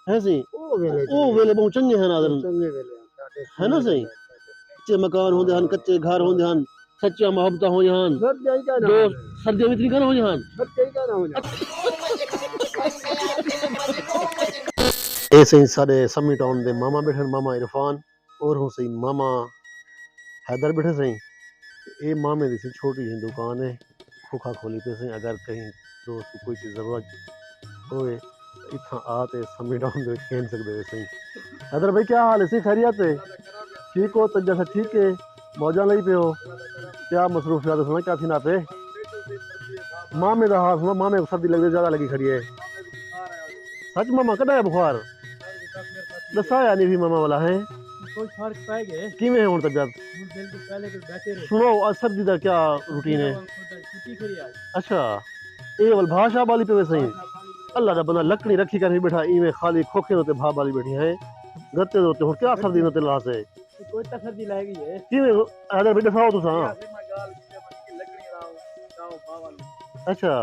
है सी ओ वेले बहुत चंगे हैं नादर है ना सही कच्चे मकान होंदे हन कच्चे घर होंदे हन सच्चा मोहब्बत हो जहान दोस्त सर्दियां भी तरीका ना हो जहान ए सही साडे समी टाउन दे मामा बैठे मामा इरफान और हो सही मामा हैदर बैठे सही ये मामे दी सी छोटी सी दुकान है खोखा खोली पे सही अगर कहीं दोस्त को कोई चीज़ जरूरत होए इतना आते समी टाउन दे खेल सकते हो सही हैदर भाई क्या हाल है सी खैरियत है ठीक हो तो जैसा ठीक है मौजा नहीं पे हो क्या मसरूफियात सुना क्या थी ना पे मामे का हाल सुना मामे को सर्दी लगी ज़्यादा लगी खड़ी है सच मामा कदा है बुखार दसाया नहीं भी मामा वाला है कोई फर्क पाए गए किवें है हुन तबियत बिल्कुल पहले के बैठे रहे सुनो आज सर्दी का क्या रूटीन है छुट्टी करी आज अच्छा ये वाल भाषा वाली पे वैसे ही अल्लाह दा बंदा लकड़ी रखी कर ही बैठा इवें खाली खोखे होते भा वाली बैठी है गत्ते होते हुन क्या सर्दी होते ला से कोई तसदी लाएगी ये किवें हैदर भाई दसाओ तुसा अच्छा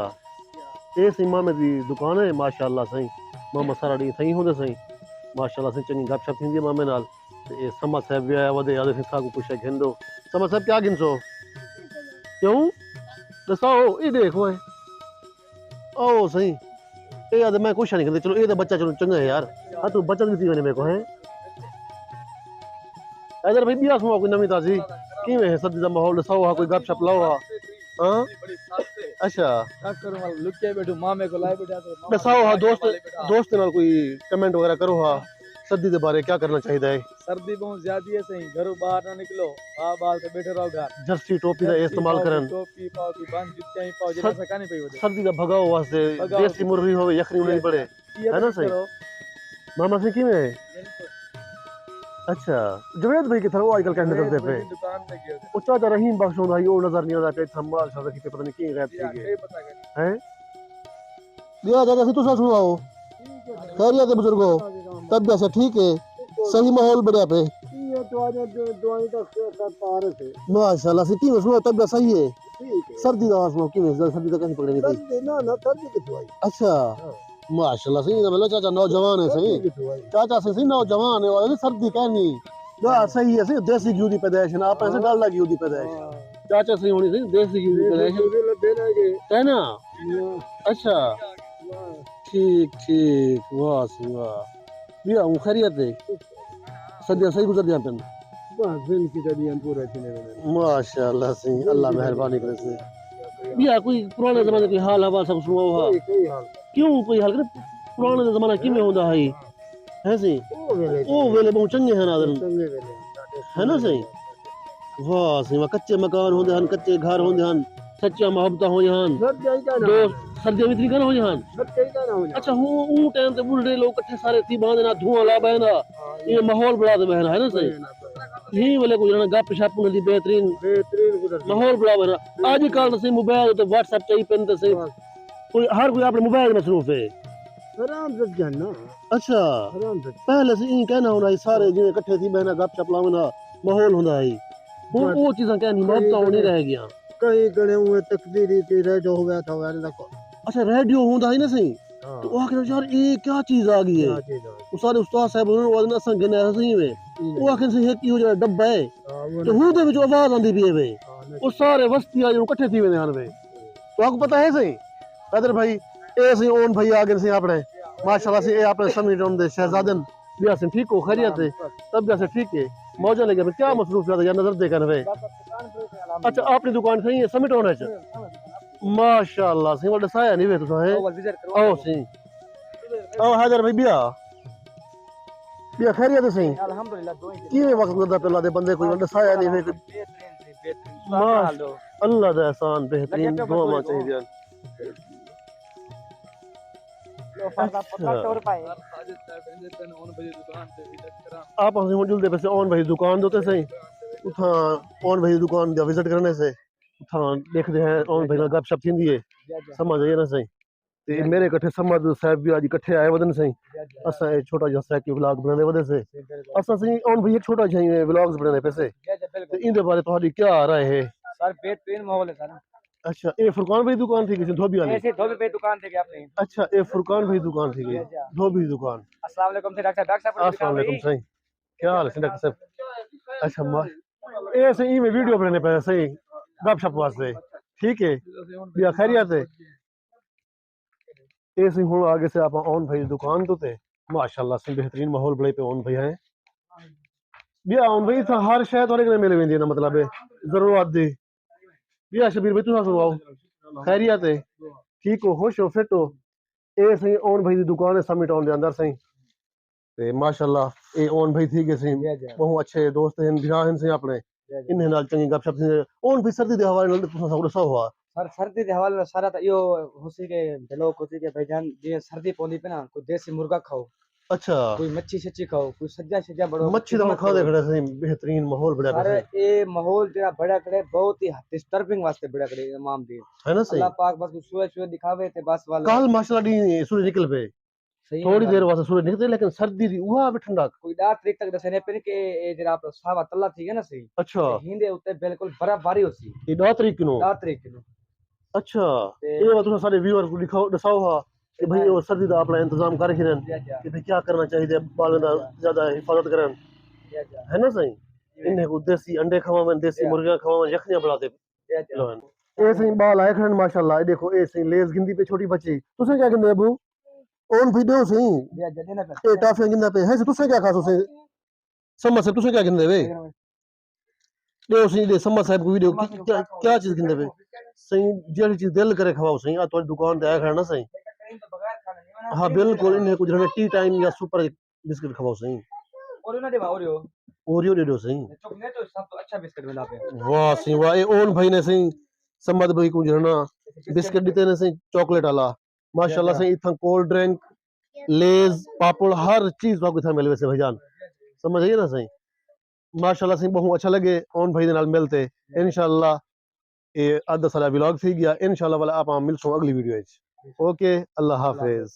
ये सही मामे दी दुकान है माशाअल्लाह सही मामा सारा डी सही होंदे सही माशाअल्लाह सही चंगी गपशप थींदी मामे नाल ते समा साहब भी आया वदे आदे फिसा को कुछ घिंदो समा साहब क्या गिनसो क्यों दसाओ ये देखो है ओ सही ये आदे मैं कुछ नहीं कहते चलो ये तो बच्चा चलो चंगा है यार हाँ तू बचत भी थी मैंने मेरे को है इधर भाई बिया सुनाओ कोई नवी ताजी किवें है सर्दी दा माहौल दसाओ हाँ कोई गपशप लाओ हाँ अच्छा लुके बैठो मामे को लाए बैठा दसाओ हाँ दोस्त नाल कोई कमेंट वगैरह करो हाँ सर्दी के बारे क्या करना चाहिए है सर्दी बहुत ज्यादा है सही घरों बाहर ना निकलो बाल से बैठे रहो घर जर्सी टोपी का इस्तेमाल करन टोपी पाओ की बंद जुत्ते ही पाओ जैसा सकानी पई होते सर्दी का भगाओ वास्ते देसी मुर्गी होवे यखनी नहीं पड़े है ना सही मामा से किवें है अच्छा जुवेद भाई किथे वो आजकल कहने करते पे दुकान पे गए वो चाचा रहीम बख्श होंदा ही वो नजर नहीं आता पे संभाल सा रखी पे पता नहीं की गायब थी गए हैं दिया दादा से तुसा सुनाओ खैरियत है बुजुर्गो तबियत से ठीक है सही माहौल बढ़िया पे ये तो आज दवाई का तार से माशाल्लाह से की सुनो तबियत सही है सर्दी का सुनो की सर्दी का कैसे पकड़ेगी भाई ना ना सर्दी की दवाई अच्छा माशाल्लाह सही है मतलब चाचा नौजवान है सही चाचा से सही नौजवान है और सर्दी कहनी ना सही है सही देसी घी दी पैदाइश ना आप ऐसे डालडा घी दी पैदाइश चाचा सही होनी सही देसी घी दी पैदाइश है ना अच्छा ठीक ठीक वाह सी वाह ये हूँ खैरियत है सदियां सही गुजर दिया पेन बस दिन की सदियां पूरा चले गए माशाल्लाह सही अल्लाह मेहरबानी करे से बिया कोई पुराने जमाने की हाल हवा सब सुनाओ हा कोई हाल क्यों कोई हाल करे पुराने जमाना किमें होंदा है सी ओ वेले बहुत चंगे हैं नादर है ना सही वाह सही वाह कच्चे मकान होंदे हन कच्चे घर होंदे हन सच्चा मोहब्बत हो जहान दोस्त सर्दियां भी तरीका ना हो जहान अच्छा हूँ टाइम ते बुढ़े लोग इकट्ठे सारे थी बांधे ना धुआं ला बहना ये माहौल बड़ा दे बहना है ना सही यही वाले को जना गप शप नदी बेहतरीन माहौल बड़ा बहना आजकल से मोबाइल तो व्हाट्सएप चाहिए पेन तो सही कोई हर कोई अपने मोबाइल में मसरूफ है आराम से जाना अच्छा आराम से पहले से इन कहना होना सारे जिन्हें इकट्ठे थी बहना गप शप लावना माहौल होंदा है वो चीज़ें कहनी मोहब्बत नहीं रह गया कई गणे हुए तकदीरी की रेडियो हो गया था यार देखो अच्छा रेडियो होंदा है ना सही तो वो आखिर यार ये क्या चीज आ गई है वो सारे उस्ताद साहब उन्होंने असा गिने सही में वो आखिर से एक ही जो डब्बा है तो हूं दे विच आवाज आंदी भी है वे वो सारे वस्ती आ जो इकट्ठे थी वेंदे हन वे तो आपको पता है सही अदर भाई ए सही ओन भाई आ गए सही अपने माशाल्लाह से ए अपने समी टाउन दे शहजादन बिया से ठीक हो खैरियत है तब जैसे ठीक है मौजा लगे क्या मसरूफ है नजर देखन वे अच्छा आपकी दुकान सही है समी टाउन है माशाल्लाह सही वो दसाया नहीं वे तुसा है आओ सही आओ हैदर भाई बिया खैरियत है सही अल्हम्दुलिल्लाह की वक्त गुजरदा पे दे बंदे कोई दसाया नहीं वे अल्लाह दा एहसान बेहतरीन दुआ मा चाहिए आप हमसे जुलते पैसे ऑन भाई दुकान दोते सही उठा ऑन भाई दुकान दा विजिट करने से उठा देखते हैं ऑन भाई ना गपशप थींदी है समझ आइए ना सही ते मेरे इकट्ठे समद साहब भी आज इकट्ठे आए वदन सही असा एक छोटा सा सैक व्लॉग बनाने वदे से असा सही ऑन भाई एक छोटा सा व्लॉग्स बनाने पैसे ते इंदे बारे तुम्हारी क्या राय है सर बेहतरीन माहौल है सर अच्छा ये फुरकान भाई दुकान थी किसी धोबी वाली ऐसे धोबी पे दुकान थे अपनी। अच्छा ये फुरकान भाई दुकान थी जी, जी। धोबी की दुकान अस्सलाम वालेकुम से डॉक्टर साहब अस्सलाम वालेकुम सही क्या हाल है डॉक्टर साहब अच्छा ये सही में वीडियो बनाने पे सही गपशप वास्ते ठीक है या खैरियत है ये सही हुन आगे से आप ऑन भाई दुकान तो थे माशाल्लाह से बेहतरीन माहौल बड़े पे ऑन भाई है बिया ऑन भाई था हर शय थोड़े कने मिले वेंदी ना मतलब है जरूरत दी बिया शबीर भाई तुसा सुनाओ खैरियत है ठीक हो खुश हो फिट हो ये सही ऑन भाई दी दुकान है समिट ऑन दे अंदर सही ते माशाल्लाह ये ऑन भाई थी के सही बहुत अच्छे दोस्त हैं बिया हैं सही अपने इन्हें नाल चंगी गपशप से ऑन भाई सर्दी दे हवाले नाल तुसा सब दसो हुआ सर सर्दी के हवाले में सारा तो यो होसी के दिलो कोसी के भाईजान जे सर्दी पौंदी पे ना कोई देसी मुर्गा खाओ अच्छा कोई मच्छी शच्छी खाओ कोई सज्जा बड़ो मच्छी तो खा दे खड़े सही बेहतरीन माहौल बड़ा सर ये माहौल जेड़ा बड़ा करे बहुत ही डिस्टर्बिंग वास्ते बड़ा करे इमाम दी है ना सही अल्लाह पाक बस सूरज सूरज दिखावे ते बस वाला कल माशाल्लाह दी सूरज निकल पे सही थोड़ी देर वास्ते सूरज निकलते लेकिन सर्दी दी हुआ भी ठंडा कोई 10 तारीख तक दसने पे के ये जेड़ा आप सावा तल्ला थी है ना सही अच्छा हिंदे उत्ते बिल्कुल बर्फबारी होसी ये 2 तारीख नो 10 तारीख को अच्छा ये बात तुसा सारे व्यूअर को दिखाओ दसाओ हा कि भाई वो सर्दी दा अपना इंतजाम कर रखन कि भाई क्या करना चाहिए बालों दा ज्यादा हिफाजत करन है ना सही इन्हें को देसी अंडे खवावन देसी मुर्गियां खवावन यखनियां बनाते लोन ये सही बाल आए खड़न माशाल्लाह ये देखो ये सही लेस गिंदी पे छोटी बच्ची तुसे क्या गिंदे अबू ओन वीडियो सही ये टाफियां गिंदा पे है तुसे क्या खासो सही समझ से तुसे क्या गिंदे वे दे सही दे समझ साहब को वीडियो क्या चीज गिंदे पे सही जेड़ी चीज दिल करे खवाओ सही आ तो दुकान पे आया खड़ा ना सही हाँ बिल्कुल इन्हें कुछ हमें टी टाइम या सुपर बिस्किट खवाओ सही ओरियो दे दो सही चॉकलेट तो सब तो अच्छा बिस्किट मिला पे वाह सही वाह ये ओन भाई ने सही सम्मत भाई को जो है ना बिस्किट देते ने सही चॉकलेट वाला माशाल्लाह सही इथं कोल्ड ड्रिंक लेज पापड़ हर चीज आपको इथं मिले वैसे भाईजान समझ आइए ना सही माशाल्लाह सही बहुत अच्छा लगे ओन भाई दे नाल मिलते इंशाल्लाह ये आधा साला व्लॉग थी गया इंशाल्लाह वाला आप मिलसो अगली वीडियो ओके अल्लाह हाफिज